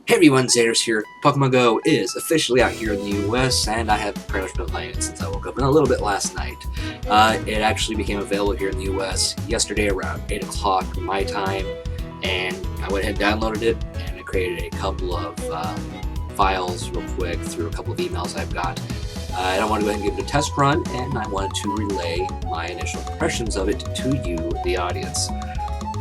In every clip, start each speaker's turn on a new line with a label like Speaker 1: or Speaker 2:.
Speaker 1: Hey everyone, Xaters here. Pokemon Go is officially out here in the US, and I have pretty much been playing it since I woke up, and a little bit last night. It actually became available here in the US yesterday around 8 o'clock my time, and I went ahead and downloaded it, and I created a couple of files real quick through a couple of emails I've got. And I want to go ahead and give it a test run, and I wanted to relay my initial impressions of it to you, the audience.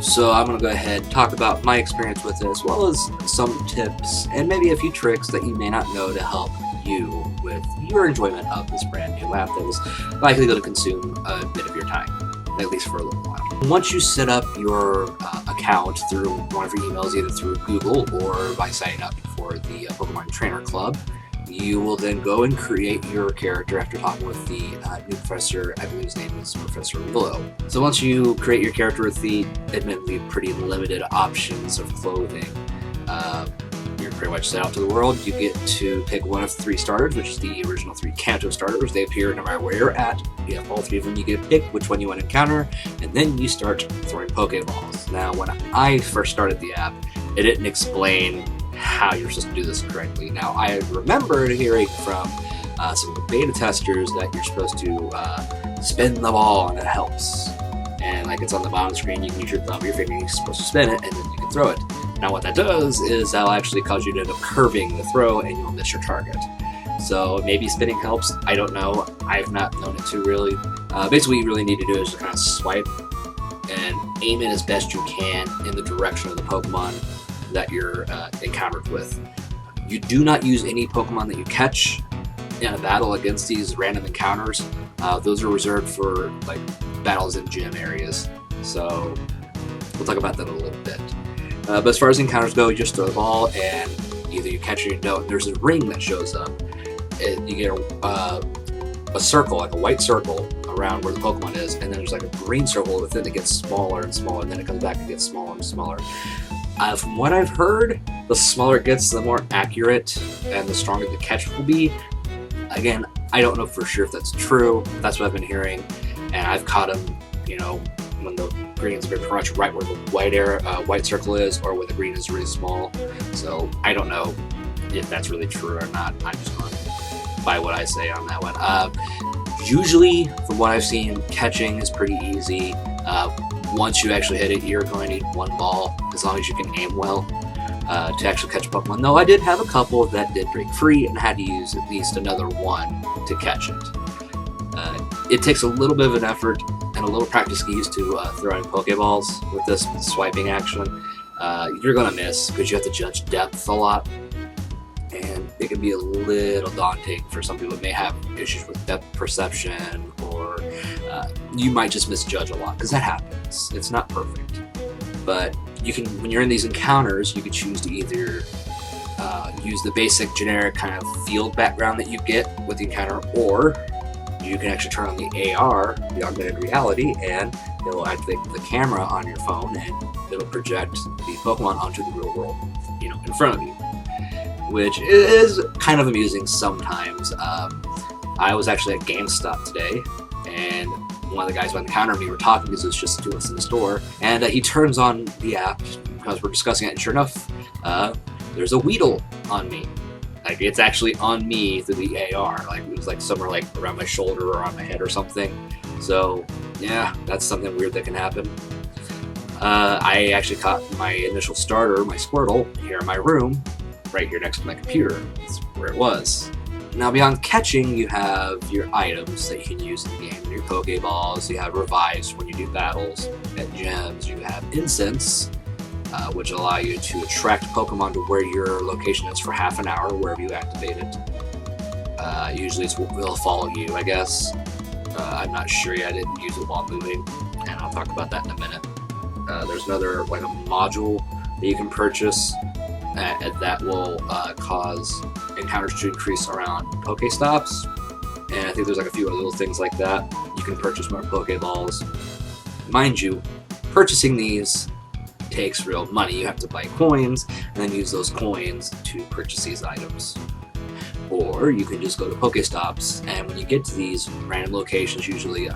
Speaker 1: So I'm going to go ahead and talk about my experience with it, as well as some tips and maybe a few tricks that you may not know to help you with your enjoyment of this brand new app that is likely going to consume a bit of your time, at least for a little while. Once you set up your account through one of your emails, either through Google or by signing up for the Pokemon Trainer Club, you will then go and create your character after talking with the new professor. I believe his name is Professor Willow. So once you create your character with the admittedly pretty limited options of clothing, you're pretty much set out to the world. You get to pick one of 3 starters, which is the original 3 Kanto starters. They appear no matter where you're at. You have all 3 of them. You get to pick which one you want to encounter, and then you start throwing Pokeballs. Now, when I first started the app, it didn't explain how you're supposed to do this correctly. Now, I remember hearing from some of the beta testers that you're supposed to spin the ball and it helps. And like it's on the bottom of the screen, you can use your thumb or your finger, you're supposed to spin it, and then you can throw it. Now what that does is that'll actually cause you to end up curving the throw and you'll miss your target. So maybe spinning helps, I don't know. I've not known it to really. Basically what you really need to do is just kind of swipe and aim it as best you can in the direction of the Pokemon that you're encountered with. You do not use any Pokemon that you catch in a battle against these random encounters. Those are reserved for like battles in gym areas. So we'll talk about that in a little bit. But as far as encounters go, you just throw the ball and either you catch it or you don't. There's a ring that shows up. You get a circle, like a white circle around where the Pokemon is, and then there's like a green circle within that gets smaller and smaller, and then it comes back and gets smaller and smaller. From what I've heard, the smaller it gets, the more accurate and the stronger the catch will be. Again, I don't know for sure if that's true. That's what I've been hearing, and I've caught them, when the green's pretty much right where the white circle is, or where the green is really small. So I don't know if that's really true or not. I'm just going by what I say on that one. Usually, from what I've seen, catching is pretty easy. Once you actually hit it, you're going to need 1 ball, as long as you can aim well, to actually catch a Pokemon. Though I did have a couple that did break free and had to use at least another 1 to catch it. It takes a little bit of an effort and a little practice to get used to throwing Pokeballs with this swiping action. You're going to miss because you have to judge depth a lot, and it can be a little daunting for some people that may have issues with depth perception, or you might just misjudge a lot, because that happens. It's not perfect. But you can, when you're in these encounters, you can choose to either use the basic generic kind of field background that you get with the encounter, or you can actually turn on the AR, the augmented reality, and it'll activate the camera on your phone and it'll project the Pokemon onto the real world, in front of you, which is kind of amusing sometimes. I was actually at GameStop today, and one of the guys who encountered me were talking because it was just 2 of us in the store, and he turns on the app because we're discussing it, and sure enough, there's a Weedle on me. Like, it's actually on me through the AR. Like, it was like somewhere like around my shoulder or on my head or something. So yeah, that's something weird that can happen. I actually caught my initial starter, my Squirtle, here in my room, right here next to my computer. That's where it was. Now, beyond catching, you have your items that you can use in the game. Your Pokeballs, you have Revives when you do battles. At gyms, you have Incense, which allow you to attract Pokemon to where your location is for half an hour, wherever you activate it. Usually it will follow you, I guess. I'm not sure yet. I didn't use it while moving, and I'll talk about that in a minute. There's another, like a module that you can purchase that will cause encounters to increase around Pokestops, and I think there's like a few other little things like that. You can purchase more Pokeballs. Mind you, purchasing these takes real money. You have to buy coins and then use those coins to purchase these items. Or you can just go to Pokestops, and when you get to these random locations, usually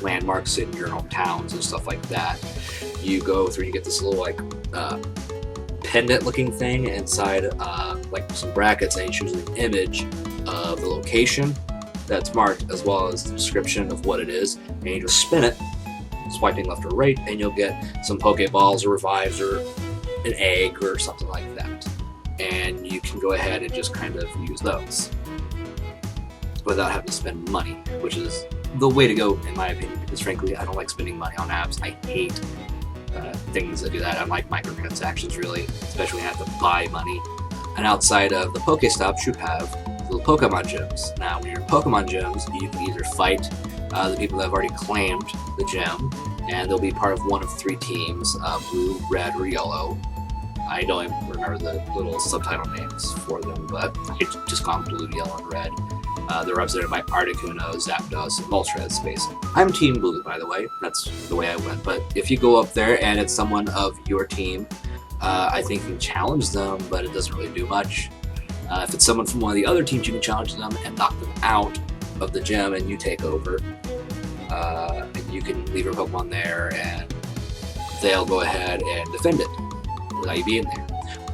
Speaker 1: landmarks in your hometowns and stuff like that, you go through and you get this little pendant looking thing inside like some brackets, and it's usually an image of the location that's marked as well as the description of what it is, and you just spin it, swiping left or right, and you'll get some Pokeballs or revives or an egg or something like that. And you can go ahead and just kind of use those without having to spend money, which is the way to go in my opinion, because frankly I don't like spending money on apps. I hate things that do that. I don't like microtransactions really, especially when I have to buy money. And outside of the Pokestops, you have little Pokemon gyms. Now when you're in Pokemon gyms, you can either fight the people that have already claimed the gym, and they'll be part of one of 3 teams, blue, red, or yellow. I don't even remember the little subtitle names for them, but I just call them blue, yellow, and red. They're represented by Articuno, Zapdos, and Moltres Space. I'm Team Blue, by the way. That's the way I went. But if you go up there and it's someone of your team, I think you can challenge them, but it doesn't really do much. If it's someone from one of the other teams, you can challenge them and knock them out of the gym, and you take over. And you can leave your Pokemon there, and they'll go ahead and defend it without you being there.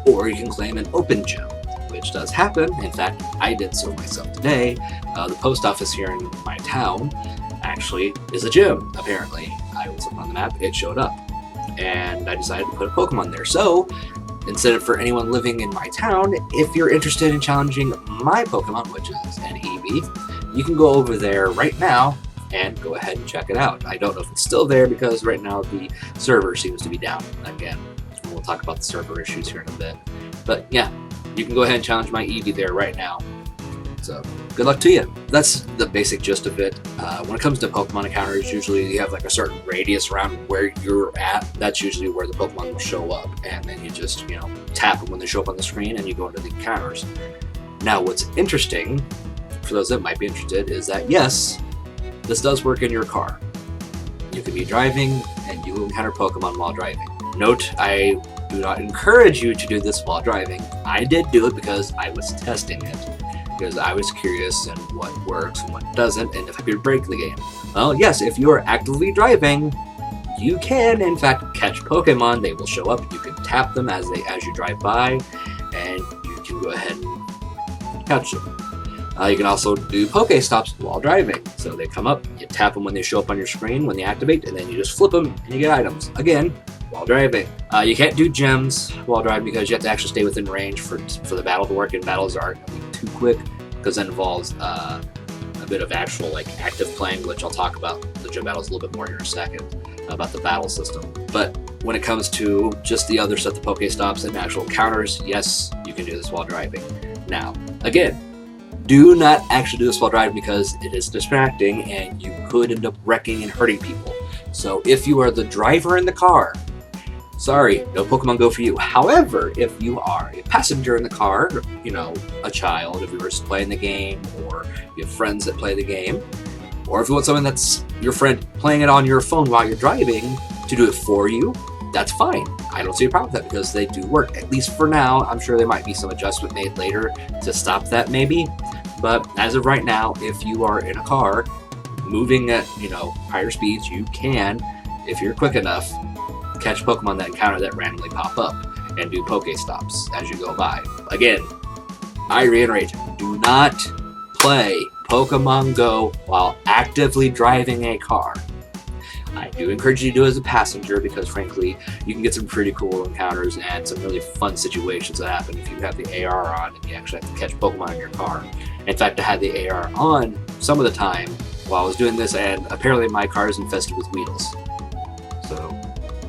Speaker 1: Or you can claim an open gym, which does happen. In fact, I did so myself today. The post office here in my town actually is a gym, apparently. I was looking on the map, it showed up, and I decided to put a Pokemon there. So, instead of for anyone living in my town, if you're interested in challenging my Pokemon, which is an Eevee, you can go over there right now and go ahead and check it out. I don't know if it's still there because right now the server seems to be down again. We'll talk about the server issues here in a bit. But yeah, you can go ahead and challenge my Eevee there right now. So, good luck to you. That's the basic gist of it. When it comes to Pokemon encounters, usually you have like a certain radius around where you're at. That's usually where the Pokemon will show up. And then you just, tap them when they show up on the screen and you go into the encounters. Now, what's interesting, for those that might be interested, is that yes, this does work in your car. You can be driving and you will encounter Pokemon while driving. Note, I do not encourage you to do this while driving. I did do it because I was testing it, because I was curious in what works and what doesn't, and if I could break the game. Well, yes, if you are actively driving, you can, in fact, catch Pokemon. They will show up. You can tap them as you drive by, and you can go ahead and catch them. You can also do Pokestops while driving. So they come up, you tap them when they show up on your screen, when they activate, and then you just flip them and you get items. Again, while driving. You can't do gems while driving because you have to actually stay within range for the battle to work, and battles aren't going to be too quick because that involves a bit of actual active playing, which I'll talk about the gym battles a little bit more here in a second, about the battle system. But when it comes to just the other stuff, the Pokestops and actual counters, yes, you can do this while driving. Now, again, do not actually do this while driving because it is distracting and you could end up wrecking and hurting people. So if you are the driver in the car, sorry, no Pokemon Go for you. However, if you are a passenger in the car, a child, if you were just playing the game, or you have friends that play the game, or if you want someone that's your friend playing it on your phone while you're driving to do it for you, that's fine. I don't see a problem with that because they do work, at least for now. I'm sure there might be some adjustment made later to stop that maybe. But as of right now, if you are in a car moving at, higher speeds, you can, if you're quick enough, catch Pokemon that encounter that randomly pop up and do Pokestops as you go by. Again, I reiterate, do not play Pokemon Go while actively driving a car. I do encourage you to do it as a passenger because frankly, you can get some pretty cool encounters and some really fun situations that happen if you have the AR on and you actually have to catch Pokemon in your car. In fact, I had the AR on some of the time while I was doing this, and apparently my car is infested with Weedles. So,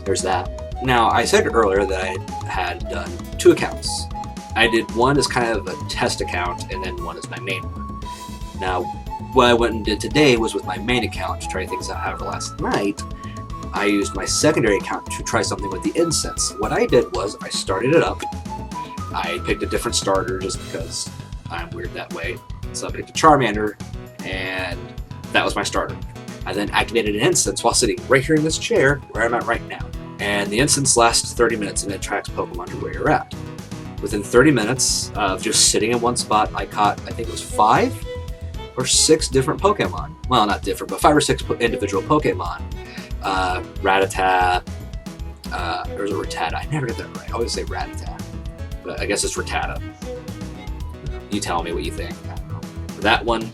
Speaker 1: there's that. Now, I said earlier that I had done 2 accounts. I did one as kind of a test account, and then one as my main one. Now, what I went and did today was with my main account to try things out. However, last night, I used my secondary account to try something with the incense. What I did was, I started it up. I picked a different starter just because I'm weird that way. So I picked a Charmander, and that was my starter. I then activated an instance while sitting right here in this chair where I'm at right now. And the instance lasts 30 minutes and it tracks Pokemon to where you're at. Within 30 minutes of just sitting in one spot, I caught, I think it was 5 or 6 different Pokemon. Well, not different, but 5 or 6 individual Pokemon. Rattata, or is it Rattata? I never get that right. I always say Rattata. but I guess it's Rattata. You tell me what you think. I don't know. That one,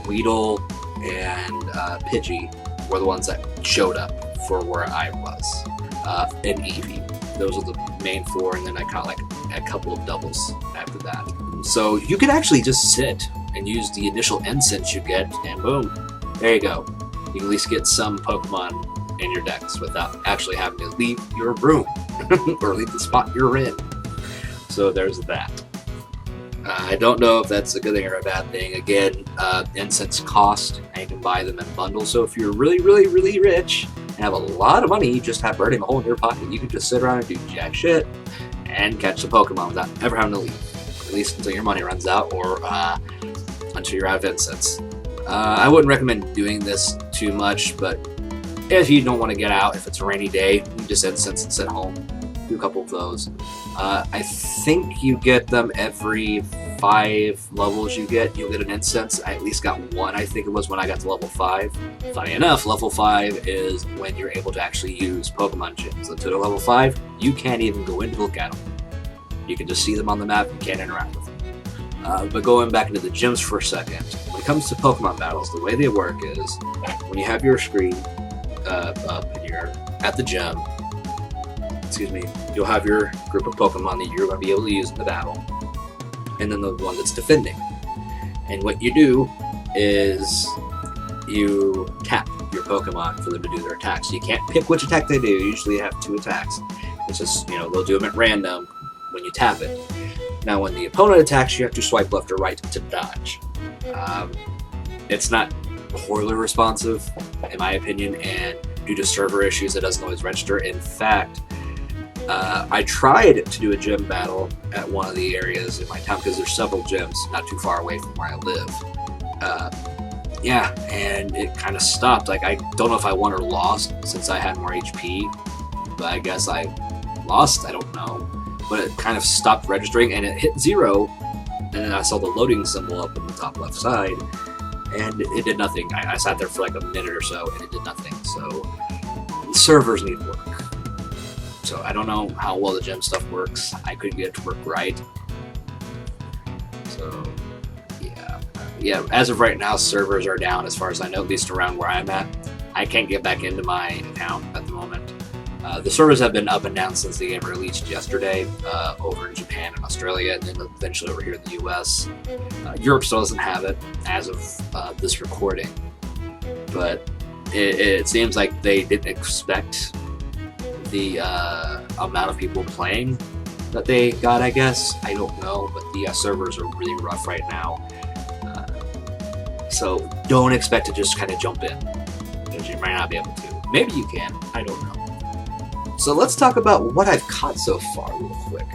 Speaker 1: Weedle, and Pidgey were the ones that showed up for where I was, and Eevee. Those are the main four, and then I caught like a couple of doubles after that. So you could actually just sit and use the initial incense you get, and boom, there you go. You can at least get some Pokemon in your decks without actually having to leave your room or leave the spot you're in. So there's that. I don't know if that's a good thing or a bad thing. Again, incense cost, and you can buy them in bundles. So if you're really, really, really rich and have a lot of money, you just have burning a hole in your pocket, you can just sit around and do jack shit and catch the Pokemon without ever having to leave. At least until your money runs out, or until you're out of incense. I wouldn't recommend doing this too much, but if you don't want to get out, if it's a rainy day, you just incense and sit home. Do a couple of those. I think you get them every 5 levels you'll get an incense. I at least got one, I think it was, when I got to level 5. Funny enough, level 5 is when you're able to actually use Pokemon gyms. Until level 5, you can't even go in to look at them. You can just see them on the map and can't interact with them. But going back into the gyms for a second, when it comes to Pokemon battles, the way they work is when you have your screen up and you're at the gym, you'll have your group of Pokemon that you're going to be able to use in the battle, and then the one that's defending. And what you do is you tap your Pokemon for them to do their attacks. You can't pick which attack they do. You usually have 2 attacks. It's just, they'll do them at random when you tap it. Now, when the opponent attacks, you have to swipe left or right to dodge. It's not horribly responsive, in my opinion, and due to server issues, it doesn't always register. In fact, I tried to do a gym battle at one of the areas in my town, because there's several gyms not too far away from where I live. And it kind of stopped. Like, I don't know if I won or lost, since I had more HP, but I guess I lost, I don't know. But it kind of stopped registering, and it hit 0, and then I saw the loading symbol up in the top left side, and it did nothing. I sat there for like a minute or so, and it did nothing. So the servers need work. So I don't know how well the gym stuff works. I couldn't get it to work right. So yeah. As of right now, servers are down as far as I know, at least around where I'm at. I can't get back into my account at the moment. The servers have been up and down since the game released yesterday, over in Japan and Australia, and then eventually over here in the US. Europe still doesn't have it as of this recording, but it seems like they didn't expect the amount of people playing that they got, I guess. I don't know, but the servers are really rough right now. So don't expect to just kind of jump in, because you might not be able to. Maybe you can, I don't know. So let's talk about what I've caught so far real quick.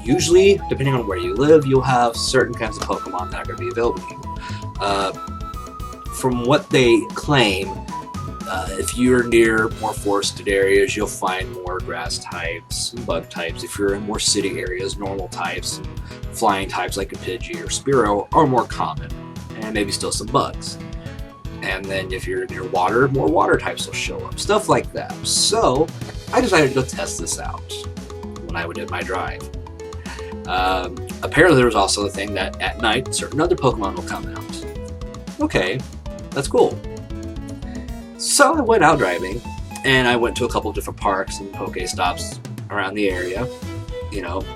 Speaker 1: Usually, depending on where you live, you'll have certain kinds of Pokemon that are going to be available to you. From what they claim, if you're near more forested areas, you'll find more grass types and bug types. If you're in more city areas, normal types and flying types like a Pidgey or Spearow are more common, and maybe still some bugs. And then if you're near water, more water types will show up. Stuff like that. So I decided to go test this out when I did my drive. Apparently there was also a thing that at night certain other Pokemon will come out. Okay, that's cool. So I went out driving, and I went to a couple of different parks and Pokestops around the area.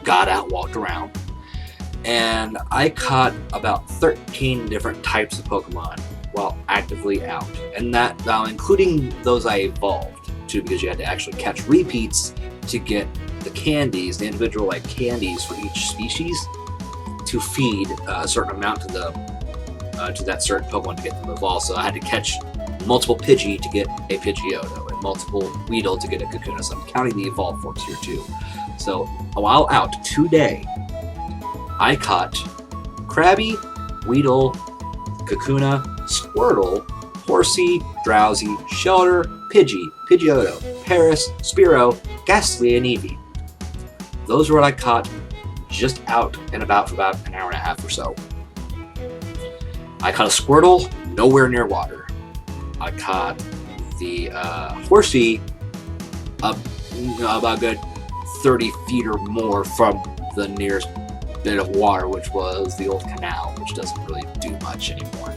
Speaker 1: Got out, walked around, and I caught about 13 different types of Pokemon while actively out, and that now including those I evolved too, because you had to actually catch repeats to get the candies, the individual candies for each species, to feed a certain amount to that certain Pokemon to get them evolved. So I had to catch multiple Pidgey to get a Pidgeotto, and multiple Weedle to get a Kakuna. So I'm counting the evolved forms here too. So while out today, I caught Krabby, Weedle, Kakuna, Squirtle, Horsey, Drowsy, Shelter, Pidgey, Pidgeotto, Paris, Spearow, Ghastly, and Eevee. Those were what I caught just out and about for about an hour and a half or so. I caught a Squirtle nowhere near water. I caught the Horsey about a good 30 feet or more from the nearest bit of water, which was the old canal, which doesn't really do much anymore.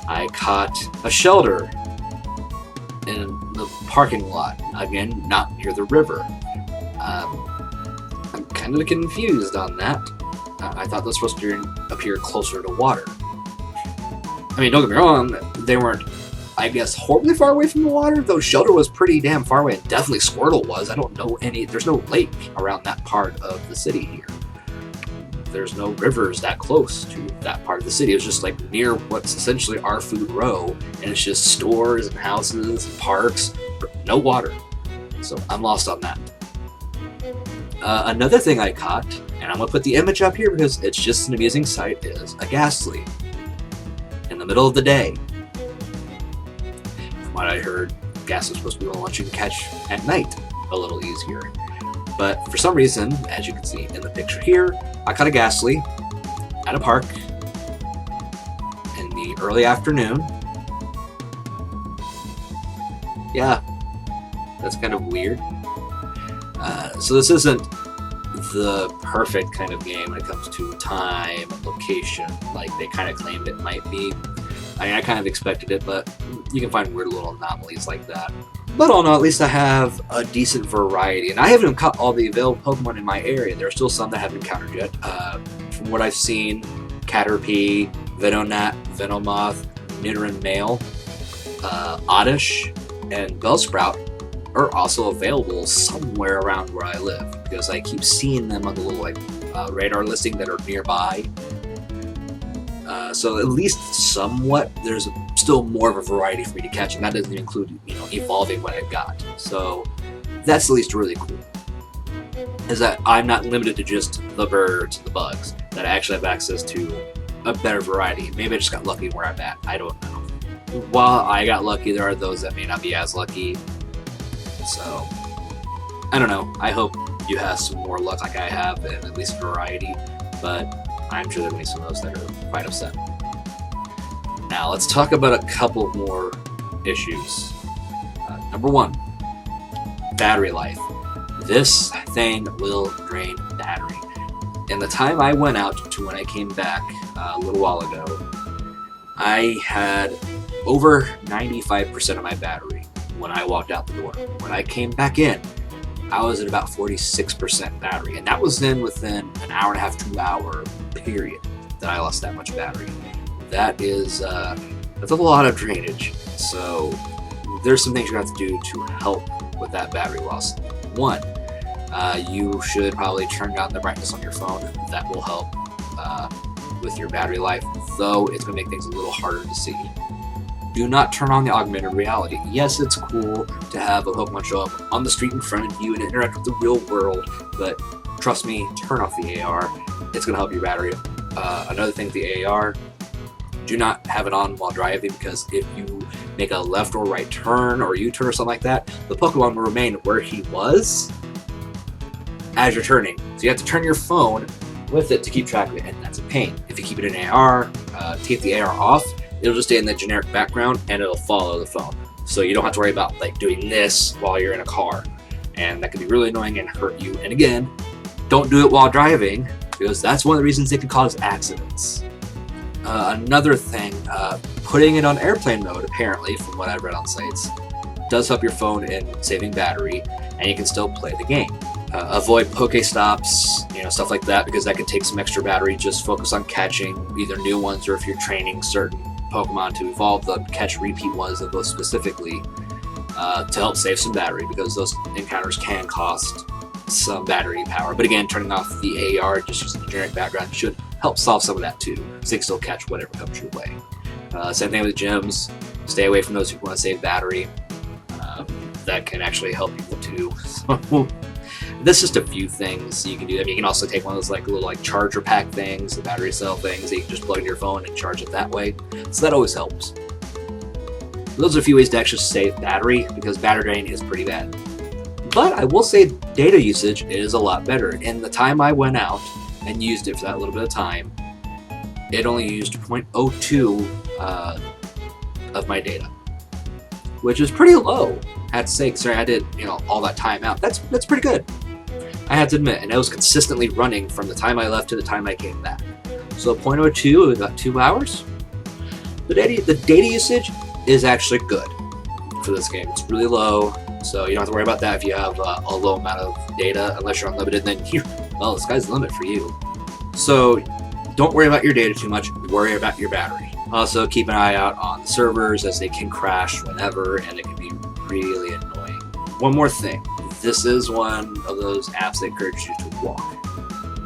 Speaker 1: I caught a shelter in the parking lot, again, not near the river. I'm kind of confused on that. I thought those were supposed to appear closer to water. I mean, don't get me wrong, they weren't, I guess, horribly far away from the water, though shelter was pretty damn far away, and definitely Squirtle was. I don't know there's no lake around that part of the city here. There's no rivers that close to that part of the city. It was just like near what's essentially our food row, and it's just stores and houses and parks, no water. So I'm lost on that. Another thing I caught, and I'm going to put the image up here because it's just an amusing sight, is a ghastly in the middle of the day. From what I heard, gas is supposed to be the one you can catch at night a little easier. But for some reason, as you can see in the picture here, I caught a ghastly at a park in the early afternoon. Yeah, that's kind of weird. So this isn't the perfect kind of game when it comes to time and location, like they kind of claimed it might be. I mean, I kind of expected it, but you can find weird little anomalies like that. But all in all, at least I have a decent variety, and I haven't caught all the available Pokemon in my area. There are still some that I haven't encountered yet. From what I've seen, Caterpie, Venonat, Venomoth, Nidoran Male, Oddish, and Bellsprout are also available somewhere around where I live, because I keep seeing them on the little radar listing that are nearby. So at least somewhat, there's still more of a variety for me to catch, and that doesn't include, evolving what I've got. So that's at least really cool, is that I'm not limited to just the birds, the bugs, that I actually have access to a better variety. Maybe I just got lucky where I'm at, I don't know. While I got lucky, there are those that may not be as lucky. So, I don't know. I hope you have some more luck like I have, and at least variety, but I'm sure there will be some of those that are quite upset. Now, let's talk about a couple more issues. Number one, battery life. This thing will drain battery. In the time I went out to when I came back a little while ago, I had over 95% of my battery when I walked out the door. When I came back in, I was at about 46% battery, and that was within an hour and a half, 2 hour period that I lost that much battery. That's a lot of drainage. So there's some things you're gonna have to do to help with that battery loss. One, you should probably turn down the brightness on your phone. That will help with your battery life, though it's gonna make things a little harder to see. Do not turn on the augmented reality. Yes, it's cool to have a Pokemon show up on the street in front of you and interact with the real world, but trust me, turn off the AR. It's going to help your battery. Another thing with the AR, do not have it on while driving, because if you make a left or right turn or U-turn or something like that, the Pokemon will remain where he was as you're turning. So you have to turn your phone with it to keep track of it, and that's a pain. If you keep it in AR, take the AR off, it'll just stay in the generic background and it'll follow the phone. So you don't have to worry about doing this while you're in a car. And that can be really annoying and hurt you. And again, don't do it while driving, because that's one of the reasons it can cause accidents. Another thing, putting it on airplane mode, apparently, from what I've read on sites, does help your phone in saving battery, and you can still play the game. Avoid Pokestops, stuff like that, because that can take some extra battery. Just focus on catching either new ones, or if you're training certain Pokemon to evolve, the catch repeat ones of those specifically, to help save some battery, because those encounters can cost some battery power. But again, turning off the AR, just using the generic background, should help solve some of that too, so you can still catch whatever comes your way. Same thing with gyms. Stay away from those who want to save battery. That can actually help people too. So, that's just a few things you can do. I mean, you can also take one of those little charger pack things, the battery cell things that you can just plug into your phone and charge it that way. So that always helps. Those are a few ways to actually save battery, because battery drain is pretty bad. But I will say data usage is a lot better. In the time I went out and used it for that little bit of time, it only used 0.02 of my data, which is pretty low. I had to say, considering I did all that time out. That's pretty good. I have to admit, and it was consistently running from the time I left to the time I came back. So 0.02, about 2 hours. The data usage is actually good for this game. It's really low, so you don't have to worry about that if you have a low amount of data. Unless you're unlimited, then well, the sky's the limit for you. So don't worry about your data too much, worry about your battery. Also, keep an eye out on the servers, as they can crash whenever, and it can be really annoying. One more thing, this is one of those apps that encourage you to walk.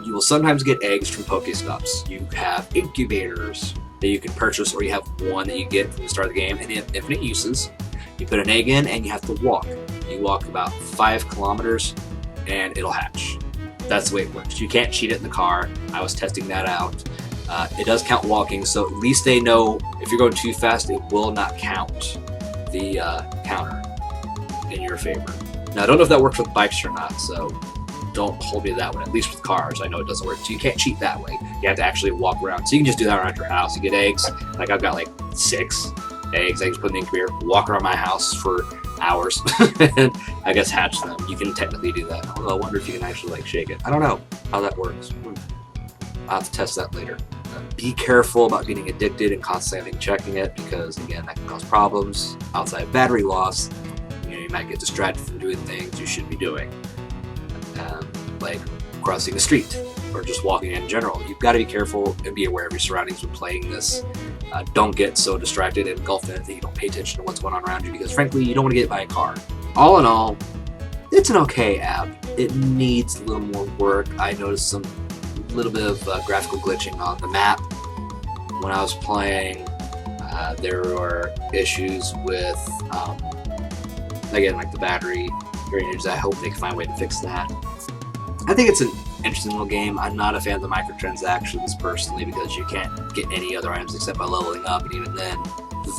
Speaker 1: You will sometimes get eggs from Pokestops. You have incubators that you can purchase, or you have one that you get from the start of the game, and they have infinite uses. You put an egg in, and you have to walk. You walk about 5 kilometers, and it'll hatch. That's the way it works. You can't cheat it in the car. I was testing that out. It does count walking, so at least they know if you're going too fast, it will not count the counter in your favor. Now, I don't know if that works with bikes or not, so don't hold me to that one. At least with cars, I know it doesn't work. So you can't cheat that way. You have to actually walk around. So you can just do that around your house. You get eggs. Like I've got like 6 eggs. I just put in the incubator, walk around my house for hours, and I guess hatch them. You can technically do that. Although I wonder if you can actually like shake it. I don't know how that works. I'll have to test that later. Be careful about getting addicted and constantly checking it, because again, that can cause problems. Outside of battery loss, you might get distracted from doing things you should be doing, like crossing the street or just walking in general. You've got to be careful and be aware of your surroundings when playing this. Don't get so distracted and engulfed in it that you don't pay attention to what's going on around you, because frankly, you don't want to get hit by a car. All in all, it's an okay app. It needs a little more work. I noticed some little bit of graphical glitching on the map when I was playing. There were issues with again, like the battery drainage. I hope they can find a way to fix that. I think it's an interesting little game. I'm not a fan of the microtransactions personally, because you can't get any other items except by leveling up, and even then,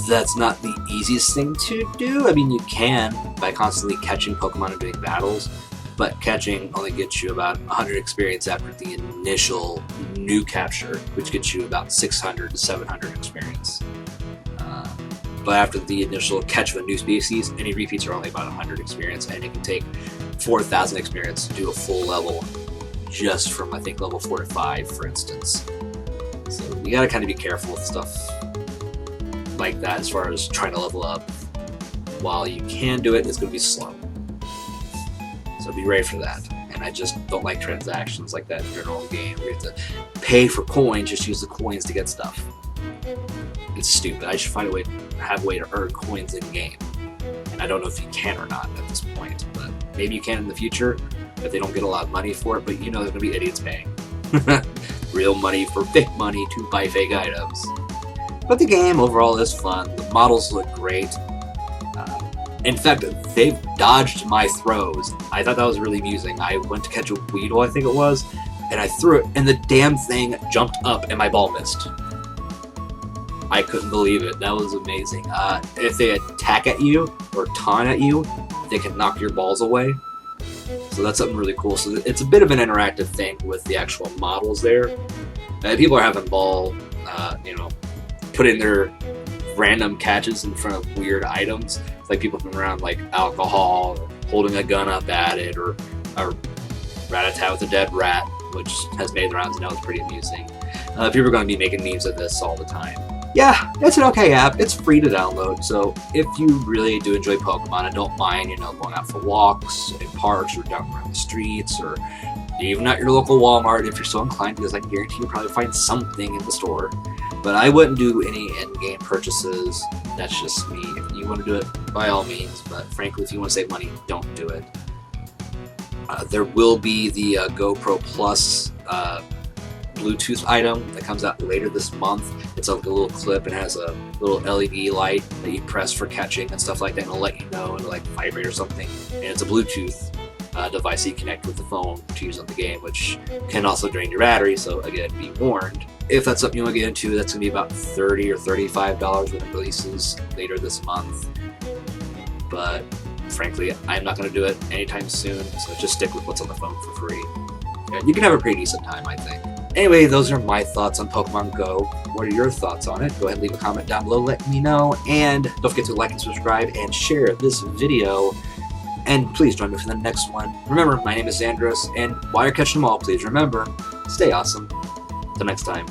Speaker 1: that's not the easiest thing to do. I mean, you can by constantly catching Pokemon and doing battles, but catching only gets you about 100 experience after the initial new capture, which gets you about 600 to 700 experience. But after the initial catch of a new species, any repeats are only about 100 experience, and it can take 4,000 experience to do a full level, just from, I think, level 4 to 5, for instance. So you gotta kind of be careful with stuff like that as far as trying to level up. While you can do it, it's gonna be slow. So be ready for that. And I just don't like transactions like that in general game, where you have to pay for coins, just use the coins to get stuff. It's stupid. I should find a way to have a way to earn coins in game. And I don't know if you can or not at this point, but maybe you can in the future if they don't get a lot of money for it. But you know, there's gonna be idiots paying real money for fake money to buy fake items. But the game overall is fun. The models look great. In fact, they've dodged my throws. I thought that was really amusing. I went to catch a Weedle, I think it was, and I threw it, and the damn thing jumped up and my ball missed. I couldn't believe it. That was amazing. If they attack at you or taunt at you, they can knock your balls away. So that's something really cool. So it's a bit of an interactive thing with the actual models there. People are having ball, putting their random catches in front of weird items. It's like people throwing around like alcohol, or holding a gun up at it, or a rat-a-tat with a dead rat, which has made the rounds, and that was pretty amusing. People are going to be making memes of this all the time. Yeah, it's an okay app. It's free to download, so if you really do enjoy Pokemon and don't mind, going out for walks in parks or down around the streets, or even at your local Walmart if you're so inclined, because I can guarantee you'll probably find something in the store. But I wouldn't do any in-game purchases. That's just me. If you want to do it, by all means, but frankly, if you want to save money, don't do it. There will be the GoPro Plus Bluetooth item that comes out later this month. It's like a little clip and has a little LED light that you press for catching and stuff like that, and it'll let you know, and it'll like vibrate or something. And it's a Bluetooth device that you connect with the phone to use on the game, which can also drain your battery, so again, be warned. If that's something you want to get into, that's going to be about $30 or $35 when it releases later this month. But frankly, I'm not going to do it anytime soon, so just stick with what's on the phone for free. And you can have a pretty decent time, I think. Anyway, those are my thoughts on Pokemon Go. What are your thoughts on it? Go ahead and leave a comment down below, let me know. And don't forget to like and subscribe and share this video. And please join me for the next one. Remember, my name is Zandros, and while you're catching them all, please remember, stay awesome. Till next time.